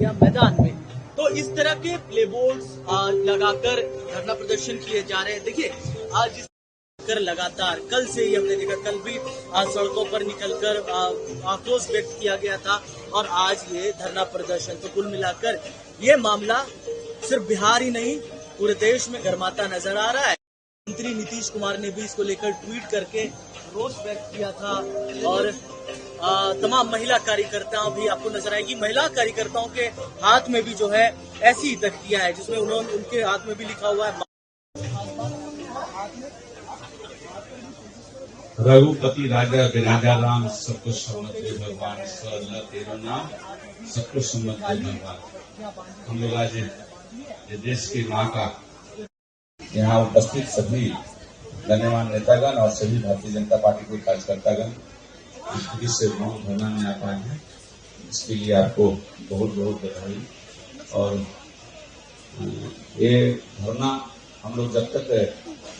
गया मैदान में। तो इस तरह के प्ले बोर्ड्स लगाकर धरना प्रदर्शन किए जा रहे हैं। देखिए आज कर लगातार कल से ही हमने देखा, कल भी सड़कों पर निकलकर आक्रोश व्यक्त किया गया था और आज ये धरना प्रदर्शन। तो कुल मिलाकर ये मामला सिर्फ बिहार ही नहीं पूरे देश में गरमाता नजर आ रहा है। मंत्री नीतीश कुमार ने भी इसको लेकर ट्वीट करके रोष व्यक्त किया था और तमाम महिला कार्यकर्ताओं भी आपको नजर आएगी। महिला कार्यकर्ताओं के हाथ में भी जो है ऐसी ही तख्तियां है जिसमें उनके हाथ में भी लिखा हुआ है रघुपति राजा विराजा राम, सब कुछ सम्मत भगवान, ईश्वर अल्लाह तेरा नाम, सब कुछ सम्मत भगवान। हम लोग आज देश की माँ का यहाँ उपस्थित सभी गण्यमान्य नेतागण और सभी भारतीय जनता पार्टी के कार्यकर्तागण स्थिति से मौन धरना में आ पाए हैं, इसके लिए आपको बहुत बहुत बधाई। और ये धरना हम लोग जब तक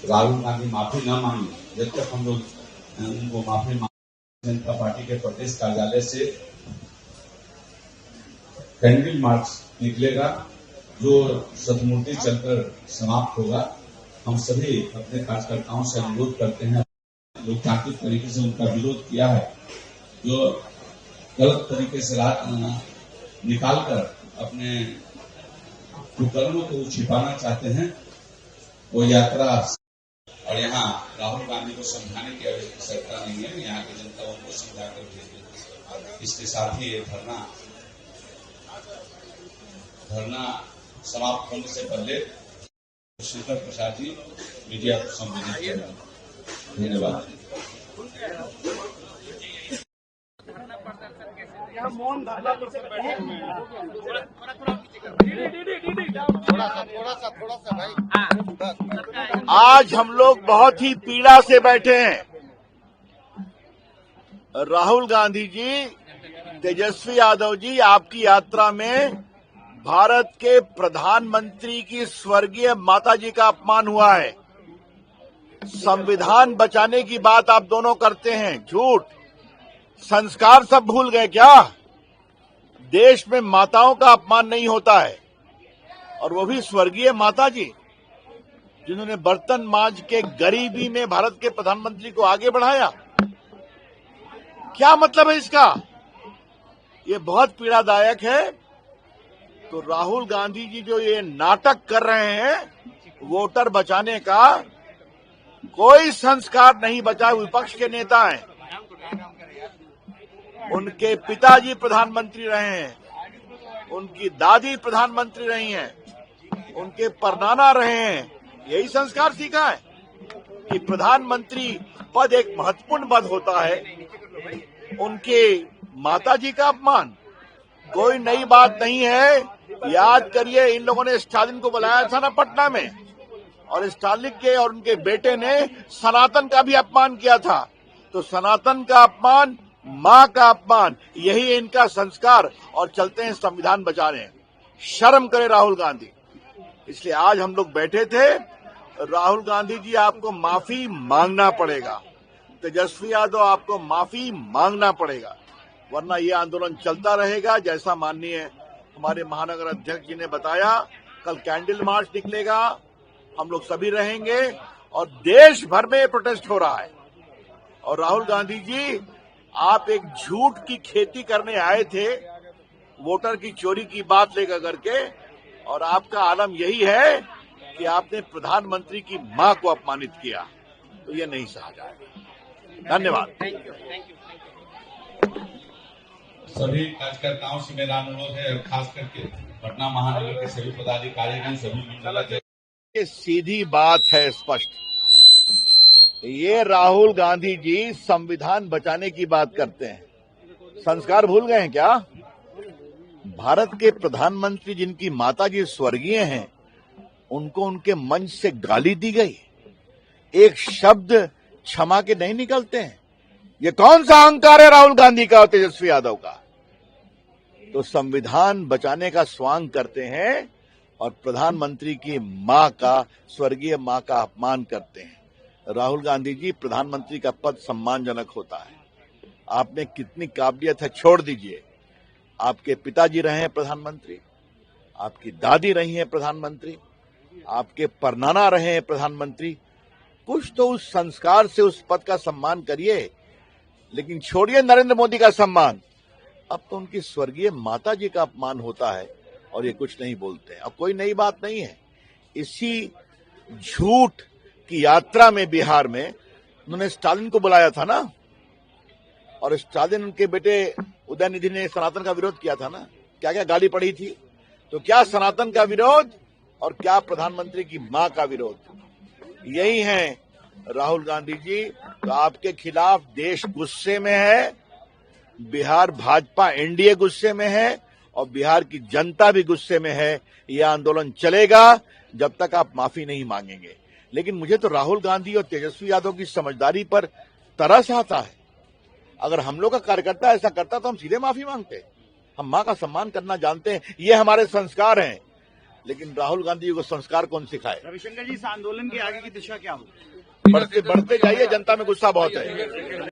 राहुल गांधी माफी न मांगे, जब तक हम लोग उनको माफी मांगे, जनता पार्टी के प्रदेश कार्यालय से कैंडल मार्च निकलेगा जो सतमूर्ति चलकर समाप्त होगा। हम सभी अपने कार्यकर्ताओं से अनुरोध करते हैं, लोकतांत्रिक तरीके से उनका विरोध किया है, जो गलत तरीके से निकालकर अपने कुकर्मों को छिपाना चाहते हैं, वो यात्रा। और यहाँ राहुल गांधी को समझाने की आवश्यकता नहीं है, यहाँ की जनता उनको समझाकर भेज देगी। इसके साथ ही ये धरना समाप्त होने से पहले शंकर प्रसाद जी मीडिया को संबोधित करेंगे। धन्यवाद। आज हम लोग बहुत ही पीड़ा से बैठे हैं। राहुल गांधी जी, तेजस्वी यादव जी, आपकी यात्रा में भारत के प्रधानमंत्री की स्वर्गीय माताजी का अपमान हुआ है। संविधान बचाने की बात आप दोनों करते हैं, झूठ। संस्कार सब भूल गए क्या? देश में माताओं का अपमान नहीं होता है, और वो भी स्वर्गीय माताजी जिन्होंने बर्तन मांज के गरीबी में भारत के प्रधानमंत्री को आगे बढ़ाया। क्या मतलब है इसका? ये बहुत पीड़ादायक है। तो राहुल गांधी जी जो ये नाटक कर रहे हैं वोटर बचाने का, कोई संस्कार नहीं बचा। विपक्ष के नेता हैं, उनके पिताजी प्रधानमंत्री रहे हैं, उनकी दादी प्रधानमंत्री रही हैं, उनके परनाना रहे हैं। यही संस्कार सीखा है कि प्रधानमंत्री पद एक महत्वपूर्ण पद होता है। उनके माताजी का अपमान कोई नई बात नहीं है। याद करिए, इन लोगों ने स्टालिन को बुलाया था ना पटना में, और स्टालिन के और उनके बेटे ने सनातन का भी अपमान किया था। तो सनातन का अपमान, मां का अपमान, यही इनका संस्कार, और चलते हैं संविधान बचाने। शर्म करे राहुल गांधी। इसलिए आज हम लोग बैठे थे। राहुल गांधी जी, आपको माफी मांगना पड़ेगा। तेजस्वी यादव, आपको माफी मांगना पड़ेगा, वरना ये आंदोलन चलता रहेगा। जैसा माननीय हमारे महानगर अध्यक्ष जी ने बताया, कल कैंडल मार्च निकलेगा, हम लोग सभी रहेंगे, और देश भर में प्रोटेस्ट हो रहा है। और राहुल गांधी जी, आप एक झूठ की खेती करने आए थे, वोटर की चोरी की बात लेकर करके, और आपका आलम यही है कि आपने प्रधानमंत्री की मां को अपमानित किया। तो ये नहीं सहा जाएगा। धन्यवाद। सभी कार्यकर्ताओं से मेरा अनुरोध है, और खास करके पटना महानगर के सभी पदाधिकारी, सभी मंडल। ये सीधी बात है, स्पष्ट। ये राहुल गांधी जी संविधान बचाने की बात करते हैं। संस्कार भूल गए हैं क्या? भारत के प्रधानमंत्री जिनकी माताजी स्वर्गीय हैं, उनको उनके मंच से गाली दी गई, एक शब्द क्षमा के नहीं निकलते हैं। ये कौन सा अहंकार है राहुल गांधी का और तेजस्वी यादव का? तो संविधान बचाने का स्वांग करते हैं और प्रधानमंत्री की मां का, स्वर्गीय मां का अपमान करते हैं। राहुल गांधी जी, प्रधानमंत्री का पद सम्मानजनक होता है। आप में कितनी काबिलियत है छोड़ दीजिए, आपके पिताजी रहे हैं प्रधानमंत्री, आपकी दादी रही हैं प्रधानमंत्री, आपके परनाना रहे हैं प्रधानमंत्री। कुछ तो उस संस्कार से उस पद का सम्मान करिए, लेकिन छोड़िए नरेंद्र मोदी का सम्मान। अब तो उनकी स्वर्गीय माता जी का अपमान होता है और ये कुछ नहीं बोलते हैं। अब कोई नई बात नहीं है। इसी झूठ की यात्रा में बिहार में उन्होंने स्टालिन को बुलाया था ना, और स्टालिन उनके बेटे उदयनिधि ने सनातन का विरोध किया था ना। क्या क्या गाली पड़ी थी। तो क्या सनातन का विरोध और क्या प्रधानमंत्री की मां का विरोध, यही है राहुल गांधी जी। तो आपके खिलाफ देश गुस्से में है, बिहार भाजपा एनडीए गुस्से में है और बिहार की जनता भी गुस्से में है। यह आंदोलन चलेगा जब तक आप माफी नहीं मांगेंगे। लेकिन मुझे तो राहुल गांधी और तेजस्वी यादव की समझदारी पर तरस आता है। अगर हम लोग का कार्यकर्ता ऐसा करता तो हम सीधे माफी मांगते। हम मां का सम्मान करना जानते हैं, ये हमारे संस्कार हैं। लेकिन राहुल गांधी को संस्कार कौन सिखाए। रविशंकर जी, इस आंदोलन के आगे की दिशा क्या होगी? बढ़ते जाइए, जनता में गुस्सा बहुत है।